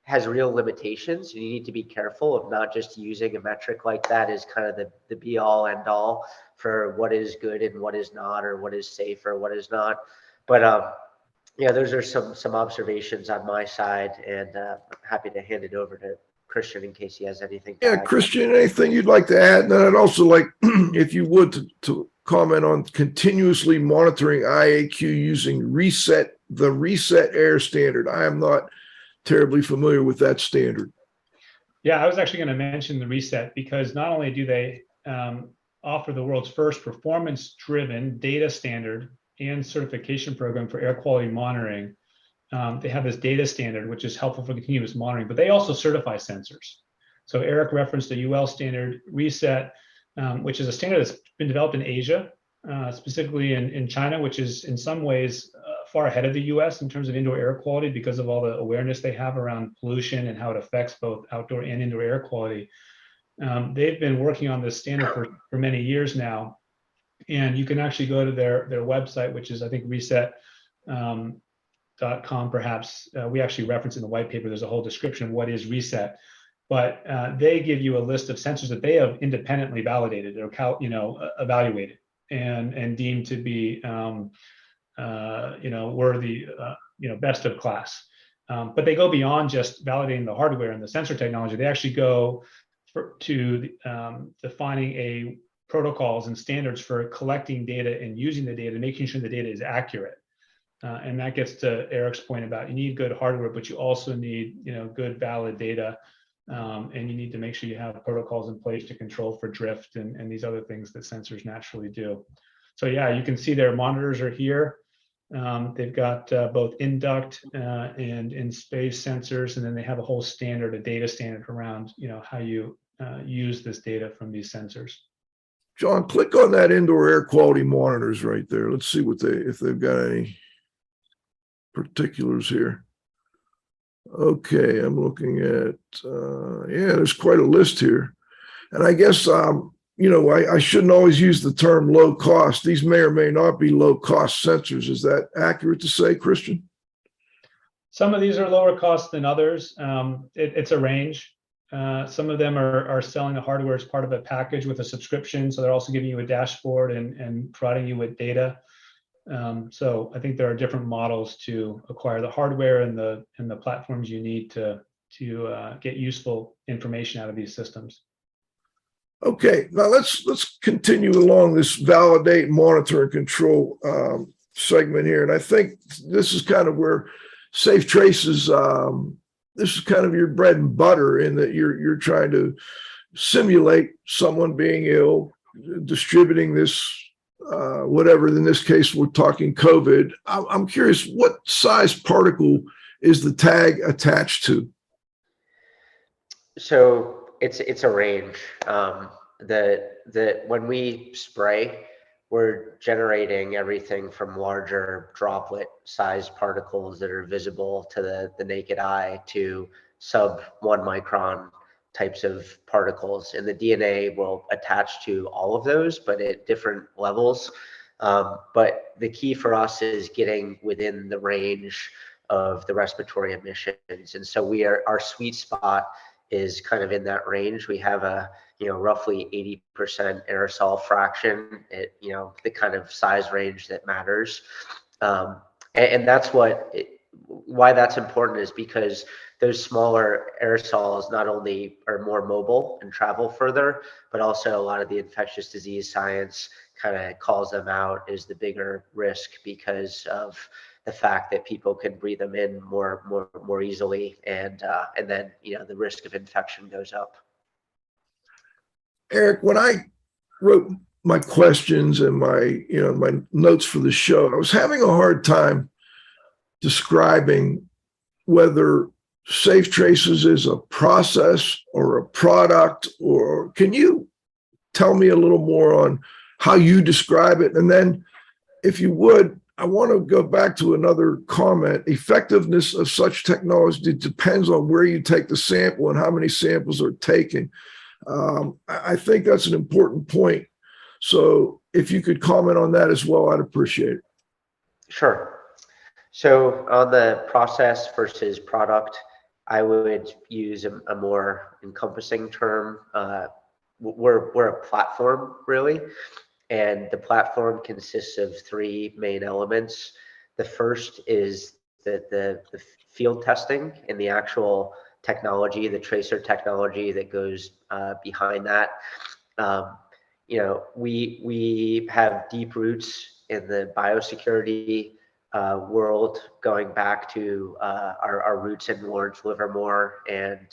has real limitations. And you need to be careful of not just using a metric like that as kind of the be all end all for what is good and what is not, or what is safe or what is not. But yeah, those are some observations on my side, and I'm happy to hand it over to Christian in case he has anything to add. Christian, anything you'd like to add? And then I'd also like, if you would, to comment on continuously monitoring IAQ using the reset air standard. I am not terribly familiar with that standard. Yeah, I was actually going to mention the reset, because not only do they offer the world's first performance-driven data standard and certification program for air quality monitoring, they have this data standard, which is helpful for continuous monitoring, but they also certify sensors. So Erik referenced the UL standard reset, which is a standard that's been developed in Asia, specifically in China, which is in some ways far ahead of the US in terms of indoor air quality because of all the awareness they have around pollution and how it affects both outdoor and indoor air quality. They've been working on this standard for many years now. And you can actually go to their website, which is, I think, reset.com perhaps. We actually reference in the white paper, there's a whole description of what is reset. But they give you a list of sensors that they have independently validated or evaluated and deemed to be worthy, best of class. But they go beyond just validating the hardware and the sensor technology. They actually go to defining protocols and standards for collecting data and using the data, making sure the data is accurate. And that gets to Erik's point about you need good hardware, but you also need good valid data. And you need to make sure you have protocols in place to control for drift and these other things that sensors naturally do. So yeah, you can see their monitors are here. They've got both in-duct and in-space sensors, and then they have a whole standard, a data standard around how you use this data from these sensors. John, click on that indoor air quality monitors right there. Let's see if they've got any particulars here. Okay, I'm looking at, yeah, there's quite a list here. And I guess, I shouldn't always use the term low cost. These may or may not be low cost sensors. Is that accurate to say, Christian? Some of these are lower cost than others. It's a range. Some of them are selling the hardware as part of a package with a subscription. So they're also giving you a dashboard and providing you with data. So I think there are different models to acquire the hardware and the platforms you need to get useful information out of these systems. Okay, now let's continue along this validate, monitor, and control segment here. And I think this is kind of where SafeTraces, this is kind of your bread and butter, in that you're trying to simulate someone being ill, distributing this, whatever, in this case, we're talking COVID. I'm curious, what size particle is the tag attached to? So it's a range. When we spray, we're generating everything from larger droplet sized particles that are visible to the naked eye to sub 1 micron types of particles, and the DNA will attach to all of those, but at different levels. But the key for us is getting within the range of the respiratory emissions, and so our sweet spot is kind of in that range. We have a roughly 80% aerosol fraction at the kind of size range that matters, and that's why that's important, is because those smaller aerosols not only are more mobile and travel further, but also a lot of the infectious disease science kind of calls them out as the bigger risk because of the fact that people can breathe them in more easily, and then the risk of infection goes up. Erik, when I wrote my questions and my notes for the show, I was having a hard time describing whether SafeTraces is a process or a product, or can you tell me a little more on how you describe it? And then if you would, I want to go back to another comment. Effectiveness of such technology depends on where you take the sample and how many samples are taken. I think that's an important point. So if you could comment on that as well, I'd appreciate it. Sure. So on the process versus product, I would use a more encompassing term. We're a platform, really, and the platform consists of three main elements. The first is the field testing and the actual technology, the tracer technology that goes behind that. We have deep roots in the biosecurity world, going back to our roots in Lawrence, Livermore, and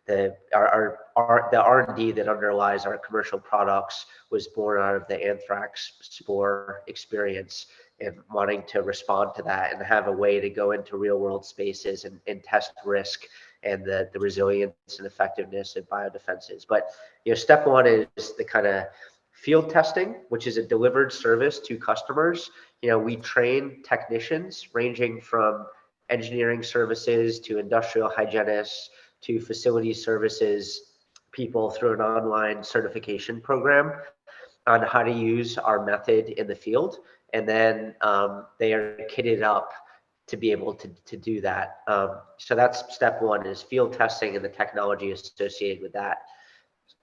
the R&D that underlies our commercial products was born out of the anthrax spore experience and wanting to respond to that and have a way to go into real world spaces and test risk and the resilience and effectiveness of biodefenses. But step one is the kind of field testing, which is a delivered service to customers. We train technicians ranging from engineering services to industrial hygienists to facility services people through an online certification program on how to use our method in the field. And then they are kitted up to be able to do that. So that's step one, is field testing and the technology associated with that.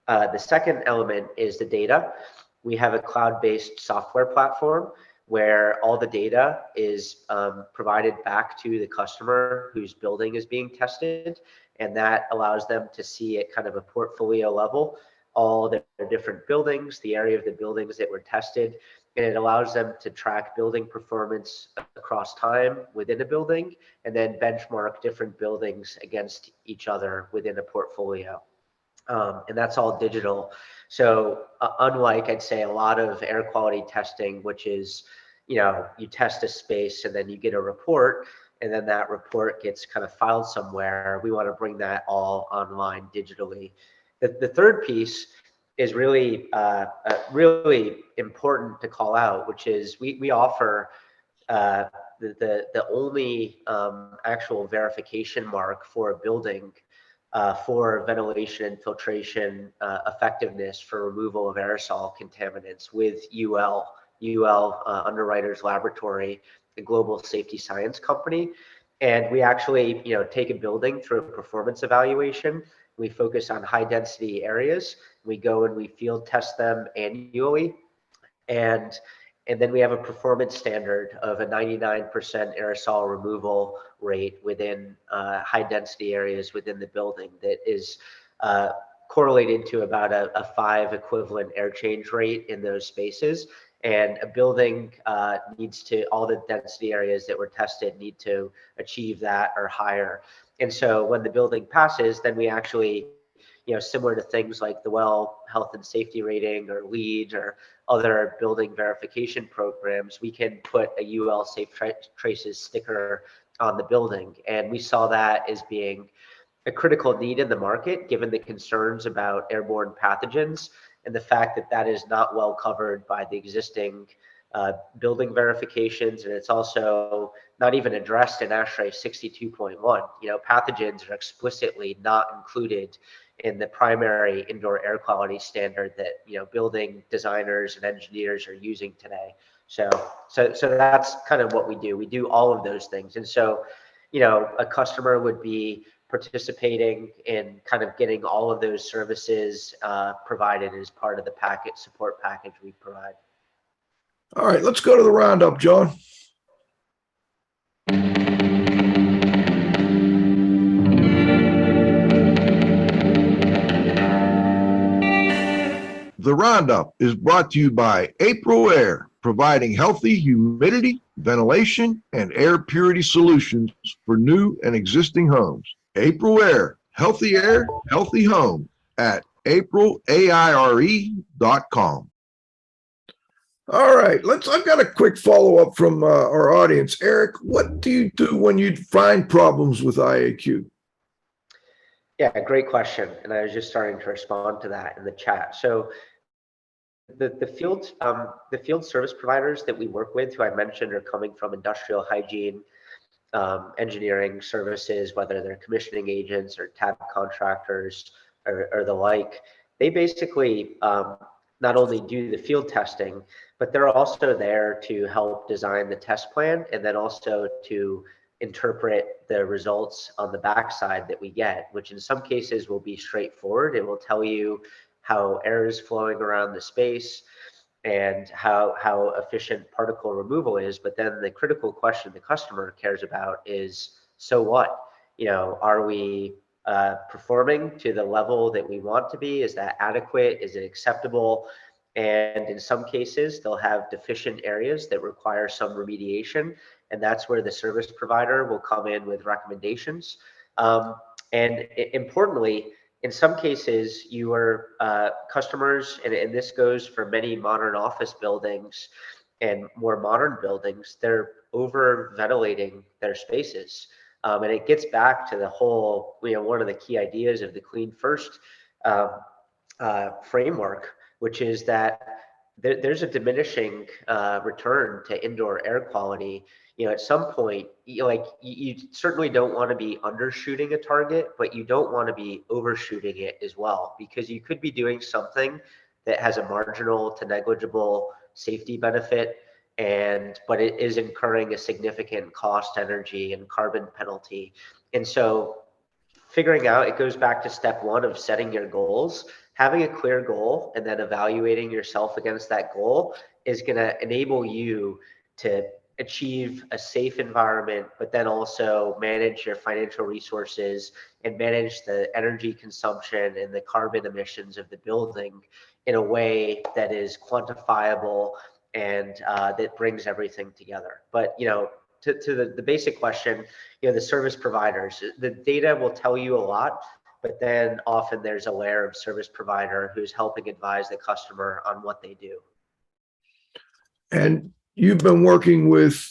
The second element is the data. We have a cloud-based software platform where all the data is provided back to the customer whose building is being tested. And that allows them to see at kind of a portfolio level all their different buildings, the area of the buildings that were tested. And it allows them to track building performance across time within a building and then benchmark different buildings against each other within a portfolio. And that's all digital. So unlike, I'd say, a lot of air quality testing, which is, you test a space and then you get a report, and then that report gets kind of filed somewhere. We want to bring that all online digitally. The third piece is really important to call out, which is we offer the only actual verification mark for a building for ventilation, filtration, effectiveness for removal of aerosol contaminants with UL Underwriters Laboratory, the global safety science company. And we actually, take a building through a performance evaluation. We focus on high density areas. We go and we field test them annually. And then we have a performance standard of a 99% aerosol removal rate within high density areas within the building that is correlated to about a 5 equivalent air change rate in those spaces. And a building needs to, all the density areas that were tested need to achieve that or higher. And so when the building passes, then we actually, similar to things like the WELL Health and Safety Rating or LEED or other building verification programs, we can put a UL SafeTraces sticker on the building. And we saw that as being a critical need in the market, given the concerns about airborne pathogens and the fact that that is not well covered by the existing building verifications. And it's also not even addressed in ASHRAE 62.1. Pathogens are explicitly not included in the primary indoor air quality standard that building designers and engineers are using today. So that's kind of what we do. We do all of those things. And so, a customer would be participating in kind of getting all of those services provided as part of the support package we provide. All right, let's go to the roundup, John. The roundup is brought to you by April Air, providing healthy humidity, ventilation, and air purity solutions for new and existing homes. April Air, healthy air, healthy home at aprilaire.com. All right, I've got a quick follow-up from our audience. Erik, what do you do when you find problems with IAQ? Yeah, great question. And I was just starting to respond to that in the chat. So the field service providers that we work with, who I mentioned, are coming from industrial hygiene, engineering services, whether they're commissioning agents or tab contractors or the like. They basically not only do the field testing, but they're also there to help design the test plan and then also to interpret the results on the backside that we get, which in some cases will be straightforward. It will tell you how air is flowing around the space and how efficient particle removal is. But then the critical question the customer cares about is, so what? Are we performing to the level that we want to be? Is that adequate? Is it acceptable? And in some cases, they'll have deficient areas that require some remediation. And that's where the service provider will come in with recommendations. And importantly, in some cases, your customers, and this goes for many modern office buildings and more modern buildings, they're over ventilating their spaces. And it gets back to the whole, one of the key ideas of the Clean First framework, which is that there's a diminishing return to indoor air quality. At some point, you certainly don't want to be undershooting a target, but you don't want to be overshooting it as well, because you could be doing something that has a marginal to negligible safety benefit, but it is incurring a significant cost, energy, and carbon penalty. And so figuring out, it goes back to step one of setting your goals. Having a clear goal and then evaluating yourself against that goal is going to enable you to achieve a safe environment, but then also manage your financial resources and manage the energy consumption and the carbon emissions of the building in a way that is quantifiable and that brings everything together. But to the basic question, the service providers, the data will tell you a lot, but then often there's a layer of service provider who's helping advise the customer on what they do. And you've been working with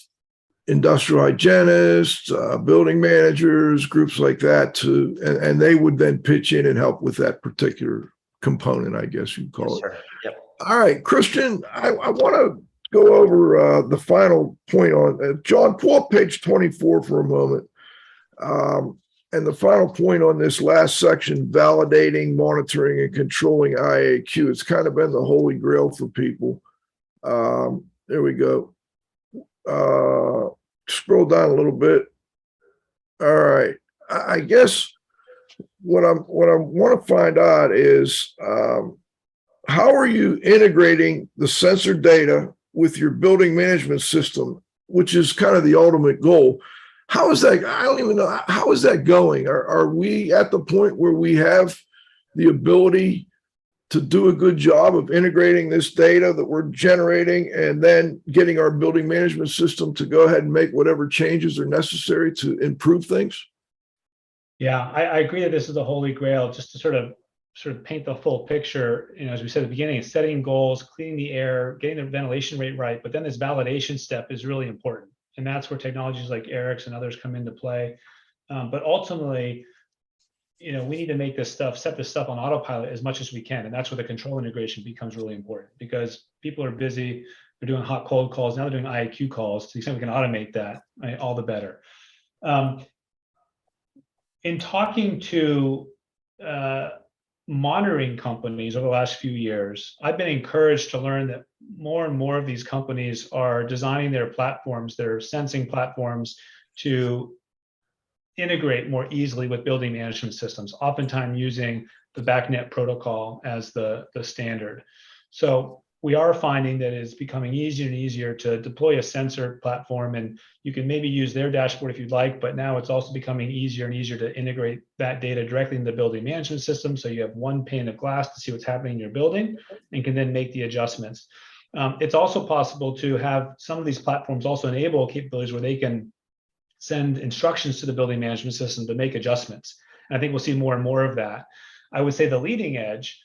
industrial hygienists, building managers, groups like that, and they would then pitch in and help with that particular component, I guess you'd call it. Sure. Yep. All right, Christian, I want to go over the final point on John, pull up page 24 for a moment. And the final point on this last section, validating, monitoring, and controlling IAQ. It's kind of been the holy grail for people. There we go. Scroll down a little bit. All right. I guess what I want to find out is how are you integrating the sensor data with your building management system, which is kind of the ultimate goal. How is that? I don't even know. How is that going? Are we at the point where we have the ability to do a good job of integrating this data that we're generating and then getting our building management system to go ahead and make whatever changes are necessary to improve things? Yeah, I agree that this is the holy grail. Just to sort of paint the full picture, as we said at the beginning, setting goals, cleaning the air, getting the ventilation rate right, but then this validation step is really important. And that's where technologies like Erik's and others come into play. But ultimately, we need to make set this stuff on autopilot as much as we can. And that's where the control integration becomes really important, because people are busy, they're doing hot, cold calls, now they're doing IAQ calls. To the extent we can automate that, right, all the better. In talking to monitoring companies over the last few years, I've been encouraged to learn that more and more of these companies are designing their platforms, their sensing platforms, to integrate more easily with building management systems, oftentimes using the BACnet protocol as the standard. So we are finding that it's becoming easier and easier to deploy a sensor platform, and you can maybe use their dashboard if you'd like, but now it's also becoming easier and easier to integrate that data directly in the building management system. So you have one pane of glass to see what's happening in your building and can then make the adjustments. It's also possible to have some of these platforms also enable capabilities where they can send instructions to the building management system to make adjustments. And I think we'll see more and more of that. I would say the leading edge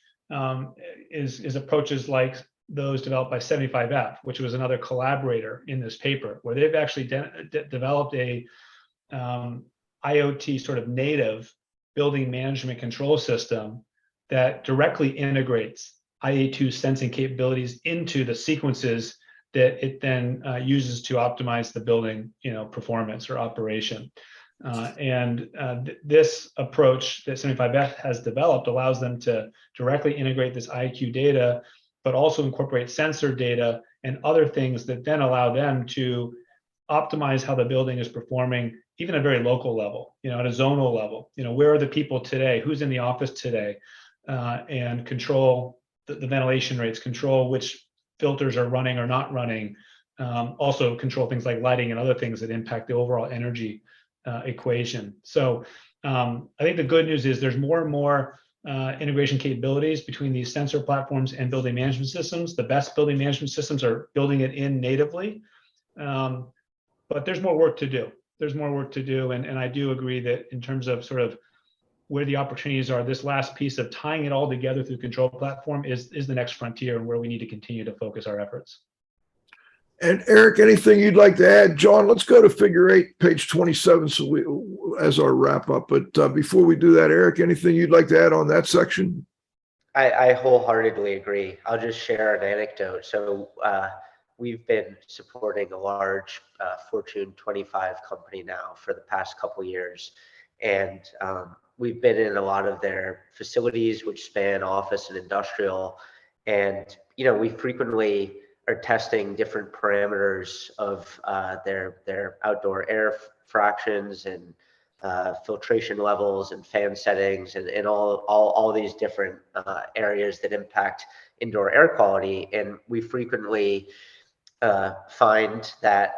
is approaches like those developed by 75F, which was another collaborator in this paper, where they've actually developed a IoT sort of native building management control system that directly integrates IA2 sensing capabilities into the sequences that it then uses to optimize the building, performance or operation. This approach that 75F has developed allows them to directly integrate this IAQ data, but also incorporate sensor data and other things that then allow them to optimize how the building is performing, even at a very local level, at a zonal level. Where are the people today? Who's in the office today? And control the ventilation rates, control which filters are running or not running. Also control things like lighting and other things that impact the overall energy equation. So I think the good news is there's more and more integration capabilities between these sensor platforms and building management systems. The best building management systems are building it in natively, but there's more work to do. There's more work to do, and I do agree that in terms of sort of where the opportunities are, this last piece of tying it all together through control platform is the next frontier and where we need to continue to focus our efforts. And Erik, anything you'd like to add? John, let's go to figure 8, page 27, so we as our wrap up. But before we do that, Erik, anything you'd like to add on that section? I wholeheartedly agree. I'll just share an anecdote. So we've been supporting a large Fortune 25 company now for the past couple of years. And we've been in a lot of their facilities, which span office and industrial. And, we frequently are testing different parameters of their outdoor air fractions and filtration levels and fan settings and all these different areas that impact indoor air quality. And we frequently find that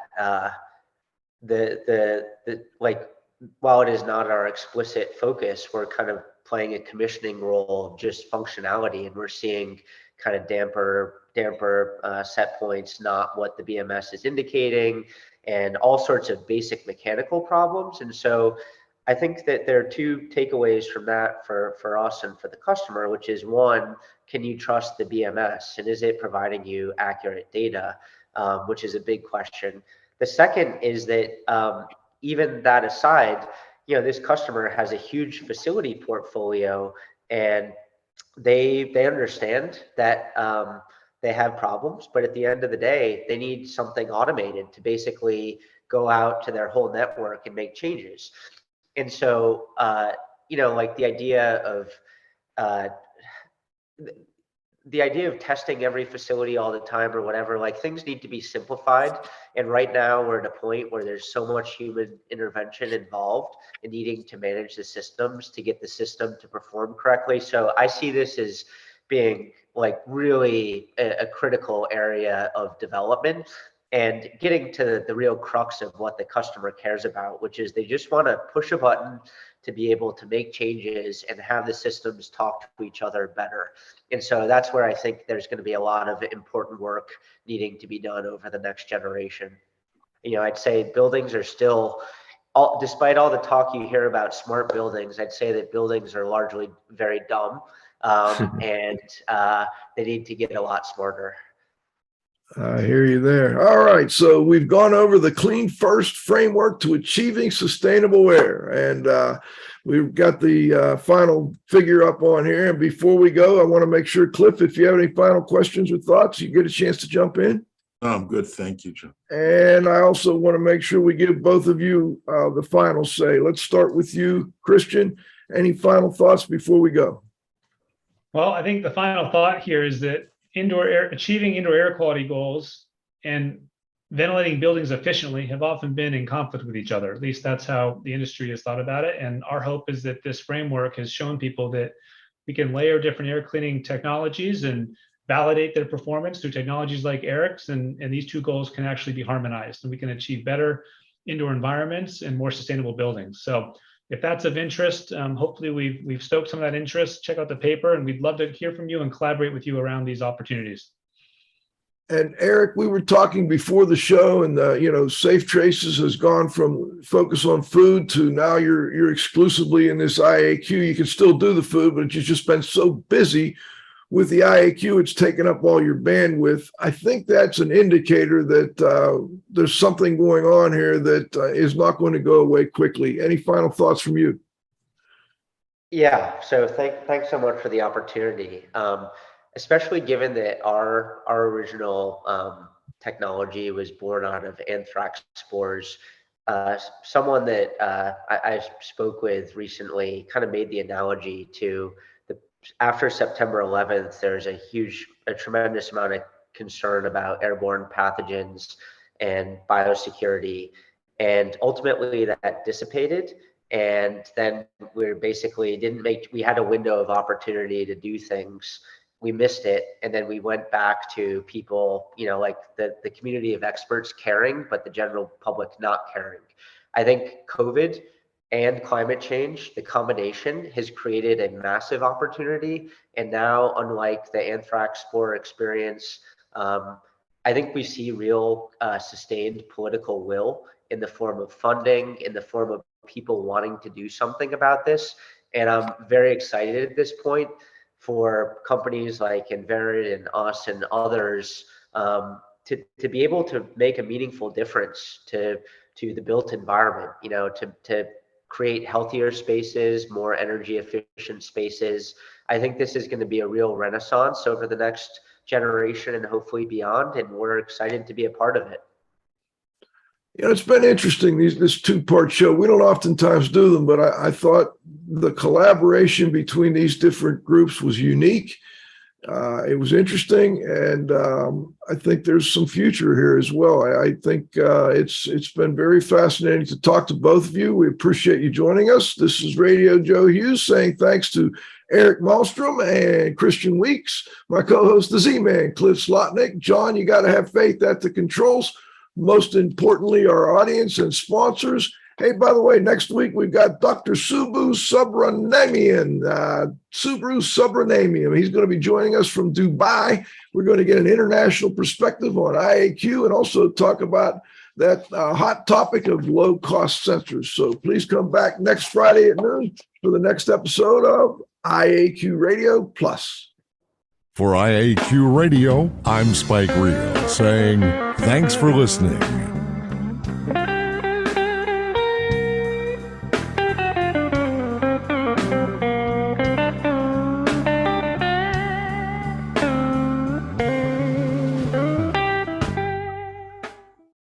while it is not our explicit focus, we're kind of playing a commissioning role of just functionality, and we're seeing kind of damper set points, not what the BMS is indicating, and all sorts of basic mechanical problems. And so I think that there are two takeaways from that for us and for the customer, which is, one, can you trust the BMS, and is it providing you accurate data, which is a big question. The second is that even that aside, this customer has a huge facility portfolio, and they understand that they have problems, but at the end of the day, they need something automated to basically go out to their whole network and make changes. And so, like the idea of testing every facility all the time or whatever, like, things need to be simplified. And right now we're at a point where there's so much human intervention involved in needing to manage the systems to get the system to perform correctly. So I see this as being like really a critical area of development and getting to the real crux of what the customer cares about, which is they just want to push a button to be able to make changes and have the systems talk to each other better. And so that's where I think there's going to be a lot of important work needing to be done over the next generation. I'd say buildings are still, despite all the talk you hear about smart buildings, I'd say that buildings are largely very dumb, and they need to get a lot smarter. I hear you there. All right. So we've gone over the Clean First framework to achieving sustainable air. And we've got the final figure up on here. And before we go, I want to make sure, Cliff, if you have any final questions or thoughts, you get a chance to jump in. No, I'm good. Thank you, Joe. And I also want to make sure we give both of you the final say. Let's start with you, Christian. Any final thoughts before we go? Well, I think the final thought here is that achieving indoor air quality goals and ventilating buildings efficiently have often been in conflict with each other. At least that's how the industry has thought about it. And our hope is that this framework has shown people that we can layer different air cleaning technologies and validate their performance through technologies like Erik's, and these two goals can actually be harmonized, and we can achieve better indoor environments and more sustainable buildings. So if that's of interest, hopefully we've stoked some of that interest. Check out the paper, and we'd love to hear from you and collaborate with you around these opportunities. And Erik, we were talking before the show, and SafeTraces has gone from focus on food to now you're exclusively in this IAQ. You can still do the food, but you've just been so busy with the IAQ, it's taken up all your bandwidth. I think that's an indicator that there's something going on here that is not going to go away quickly. Any final thoughts from you? Yeah, so thanks so much for the opportunity, especially given that our original technology was born out of anthrax spores. Someone that I spoke with recently kind of made the analogy to after September 11th, there's a tremendous amount of concern about airborne pathogens and biosecurity. And ultimately that dissipated. And then we we had a window of opportunity to do things. We missed it. And then we went back to people, like the community of experts caring, but the general public not caring. I think COVID and climate change, the combination has created a massive opportunity. And now, unlike the anthrax spore experience, I think we see real sustained political will in the form of funding, in the form of people wanting to do something about this. And I'm very excited at this point for companies like Enverid and us and others to be able to make a meaningful difference to the built environment, to create healthier spaces, more energy efficient spaces. I think this is going to be a real renaissance over the next generation and hopefully beyond, and we're excited to be a part of it. It's been interesting, this two-part show. We don't oftentimes do them, but I thought the collaboration between these different groups was unique. It was interesting, and I think there's some future here as well. I think it's been very fascinating to talk to both of you. We appreciate you joining us. This is Radio Joe Hughes saying thanks to Erik Malmstrom and Christian Weeks, my co-host, the Z-Man, Cliff Slotnick. John, you got to have faith at the controls. Most importantly, our audience and sponsors. Hey, by the way, next week we've got Dr. Subbu Subramanian. He's going to be joining us from Dubai. We're going to get an international perspective on IAQ and also talk about that hot topic of low-cost sensors. So please come back next Friday at noon for the next episode of IAQ Radio Plus. For IAQ Radio, I'm Spike Reel saying thanks for listening.